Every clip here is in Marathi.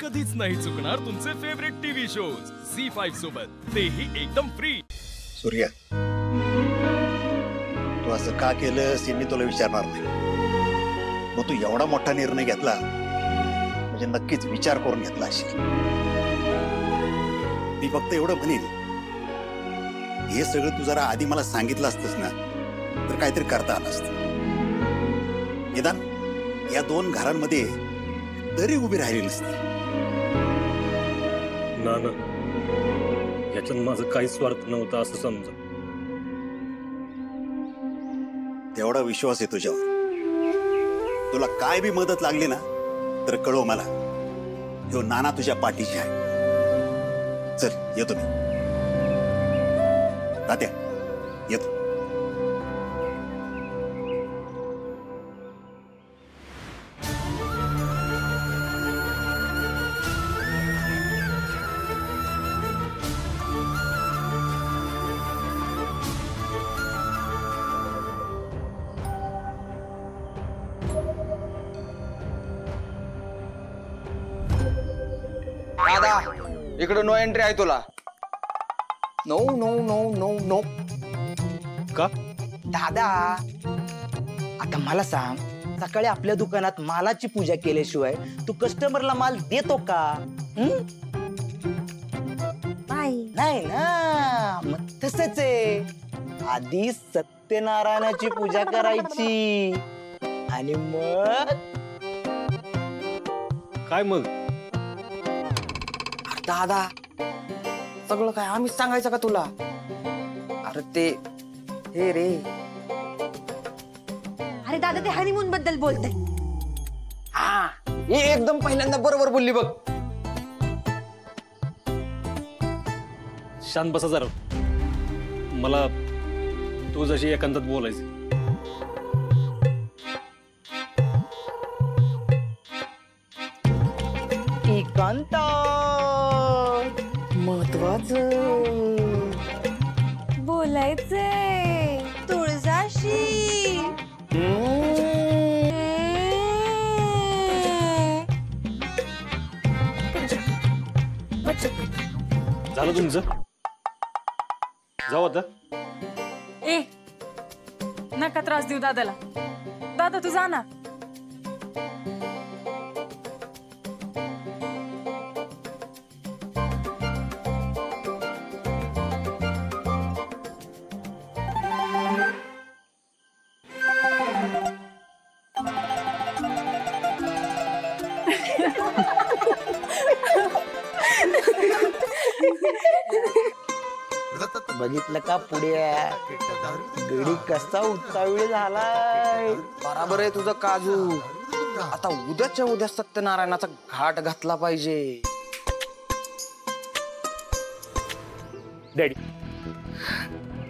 कधीच नाही चुकणार तुमचे फेवरेट टीव्ही शोज झी5 सोबत, तेही एकदम फ्री. सूर्या, तू असं का केलंस हे मी तुला विचारणार नाही. मग तू एवढा मोठा निर्णय घेतला म्हणजे नक्कीच विचार करून घेतला असेल. मी फक्त एवढं म्हणेन, हे सगळं तू जरा आधी मला सांगितलं असतंस ना तर काहीतरी करता आलं असतं. निदान या दोन घरांमध्ये तरी उभी राहिली नसती. ना याच्यात माझं काही स्वार्थ नव्हता असं समजा. तेवढा विश्वास आहे तुझ्यावर. तुला काय बी मदत लागली ना तर कळव मला. ह्यो नाना तुझ्या पाठीशी आहे. चल येतो मी. तात्या येतो. दादा इकडे नो एंट्री आहे तुला. No no no no no. का दादा आता मला सांग, सकाळी आपल्या दुकानात मालाची पूजा केल्याशिवाय तू कस्टमरला माल देतो का? नाही ना. मग तसंच आहे, आधी सत्यनारायणाची पूजा करायची आणि मग काय मग? दादा सगळं काय आम्हीच सांगायचं का तुला? अरे ते हे रे. अरे दादा ते हनीमून बद्दल बोलते. हा हे एकदम पहिल्यांदा बरोबर बोलली बघ. शांत बसा जरा. मला तुझ्याशी एकांतात बोलायचं. एकांत महत्वाचं बोलायचंय तुळजाशी. झालं तुमचं? जाऊ आता. ए नका त्रास देऊ दादाला. दादा तू जा ना. बघितलं का पुढे गडी कसा उत्सावी झालाय. बराबर आहे तुझं काजू. आता उद्याच्या उद्या सत्यनारायणाचा घाट घातला पाहिजे.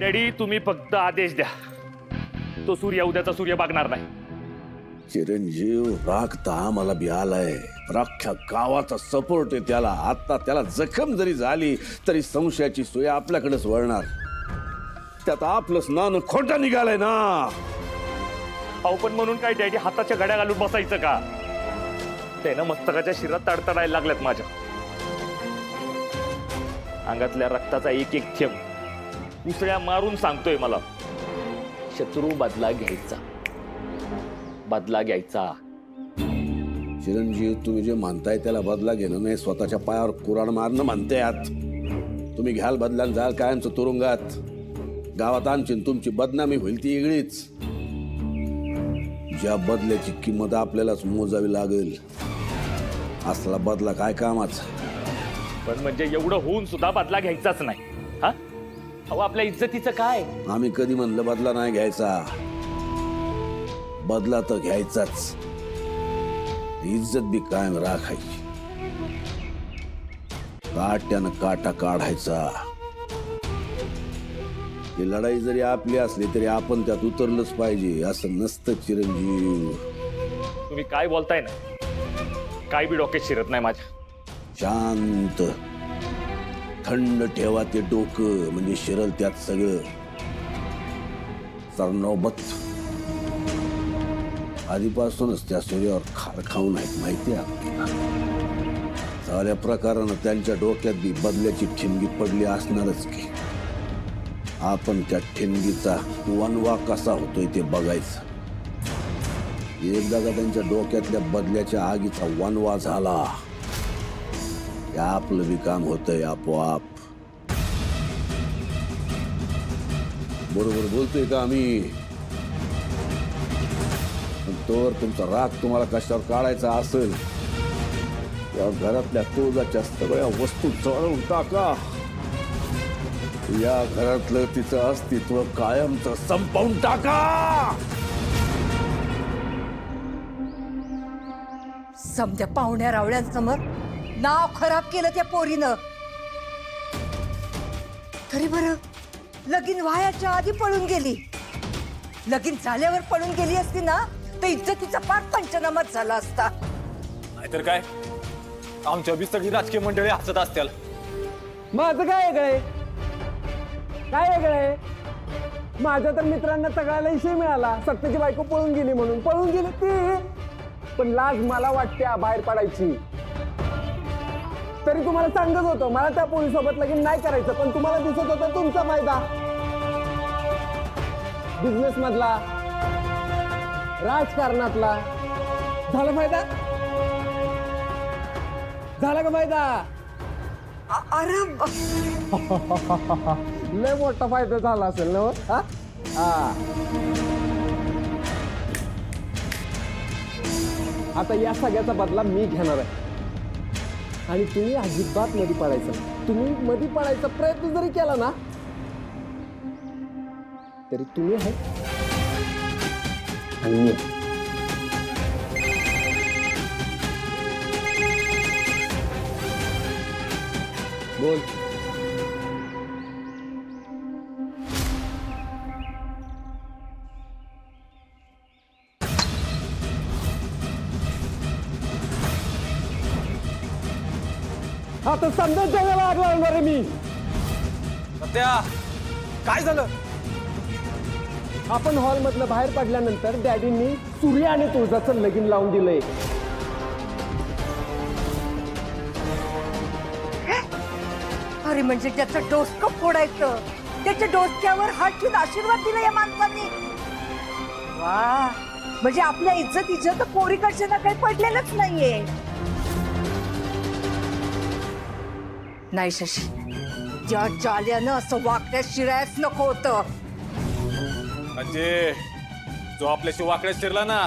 डॅडी तुम्ही फक्त आदेश द्या. तो सूर्य उद्याचा सूर्य बघणार नाही. चिरंजीव राखता आम्हाला बी आलाय. अख्ख्या गावाचा सपोर्ट आहे त्याला. आता त्याला जखम जरी झाली तरी संशयाची सोय आपल्याकडेच वळणार. त्यात आपलंच नाणं खोटं निघालंय ना. अहो पण म्हणून काय डॅडी हाताच्या घड्या घालून बसायचं का? त्यानं मस्तकाच्या शिरात तडतडायला लागल्यात माझ्या. अंगातल्या रक्ताचा एक एक थेंब उसळ्या मारून सांगतोय मला, शत्रू बदला घ्यायचा, बदला घ्यायचा. चिरंजीव तुम्ही जे म्हणताय त्याला बदला घेणं नाही, स्वतःच्या पायावर कुराण मारणं म्हणतायत. तुम्ही घ्याल बदला जाल कायमचं तुरुंगात. गावात आणखीन तुमची बदनामी होईल ती वेगळीच. ज्या बदल्याची किंमत आपल्यालाच मोजावी लागेल. असला बदला काय कामाचा? पण म्हणजे एवढं होऊन सुद्धा बदला घ्यायचाच नाही. हा अहो आपल्या इज्जतीचं काय? आम्ही कधी म्हणलं बदला नाही घ्यायचा. बदला तर घ्यायचाच. इज्जत बी कायम राखायची. काट्यानं काटा काढायचा. ही लढाई जरी आपली असली तरी आपण त्यात उतरलंच पाहिजे. असं नसतं चिरंजीव. तुम्ही काय बोलताय ना, काय बी डोक्यात शिरत नाही माझ्या. शांत थंड ठेवा ते डोकं, म्हणजे शिरल त्यात सगळं. सरनौबत आधीपासूनच त्या सूर्यावर खार खाऊन आहेत माहिती आहे. साऱ्या प्रकारानं त्यांच्या डोक्यात बी बदल्याची ठिणगी पडली असणारच की. आपण त्या ठिणगीचा वनवा कसा होतोय ते बघायचं. एकदा का त्यांच्या डोक्यातल्या बदल्याच्या आगीचा वनवा झाला की आपलं बी काम होतंय आपोआप. बरोबर बोलतोय का आम्ही? तोवर तुमचा राग तुम्हाला कशावर काढायचा असेल या घरातल्या तुळजाच्या सगळ्या वस्तू चढवून टाका. या घरातलं तिचं अस्तित्व कायमचं संपवून टाका. समध्या पाहुण्या रावळ्यांसमोर नाव खराब केलं त्या पोरीनं. तरी बरं लगीन व्हायच्या आधी पळून गेली. लगीन झाल्यावर पळून गेली असती ना तर इज्जतीचा पार पंचनामाच झाला असता. नाहीतर काय, आमच्या बी सगळी राजकीय मंडळी हसत असतील. माझं काय वेगळंय? काय वेगळंय? माझ्या तर मित्रांना सगळ्याला इशे मिळाला सत्याची बायको पळून गेली म्हणून. पळून गेली ती, पण लाज मला वाटते बाहेर पडायची. तरी तुम्हाला सांगत होतो मला त्या पोरीसोबत लगीन नाही करायचं, पण तुम्हाला दिसत होता तुमचा फायदा बिझनेस मधला, राजकारणातला. झाला फायदा? झाला का फायदा? अरे लय मोठा फायदा झाला असेल ना. आता या सगळ्याचा बदला मी घेणार आहे आणि तुम्ही अजिबात मध्ये पडायचं. तुम्ही मध्ये पडायचा प्रयत्न जरी केला ना तरी तुम्ही आहे आणि मी. बोल. आता समजा जगाला आग लावणार आहे मी. सत्या, काय झालं? आपण हॉल मधलं बाहेर पडल्यानंतर डॅडींनी सूर्य आणि तुळजाचं लगीन लावून दिलंय. अरे म्हणजे त्याचं डोसकं फोडायचं, त्याच्या डोसक्यावर हात ठेवून आशीर्वाद दिला या माणसांनी. वा, म्हणजे आपल्या इज्जत पोरीकडचे ना काही पडलेलंच नाहीये. नाही शशी, ज्या जाल्यानं असं वाकड्यात शिरायच नको होतं. म्हणजे जो आपल्याशी वाकड्यात शिरला ना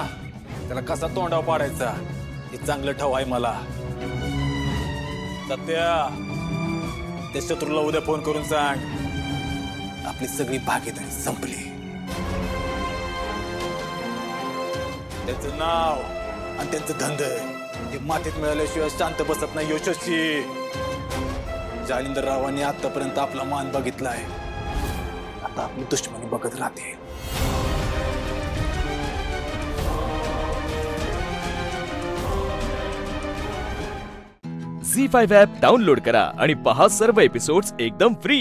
त्याला कसा तोंडाव पाडायचा हे चांगलं ठाव आहे मला. सत्या, त्या शत्रूला उद्या फोन करून सांग आपली सगळी भागीदारी संपली. त्यांचं नाव आणि त्यांचं धंद ते मातीत मिळाल्याशिवाय शांत बसत नाही. यशस्वी जालिंदर रावांनी आतापर्यंत आपला मान बघितलाय, आता आपली दुश्मनी बघत राहते. झी5 ॲप डाउनलोड करा आणि पहा सर्व एपिसोड्स एकदम फ्री.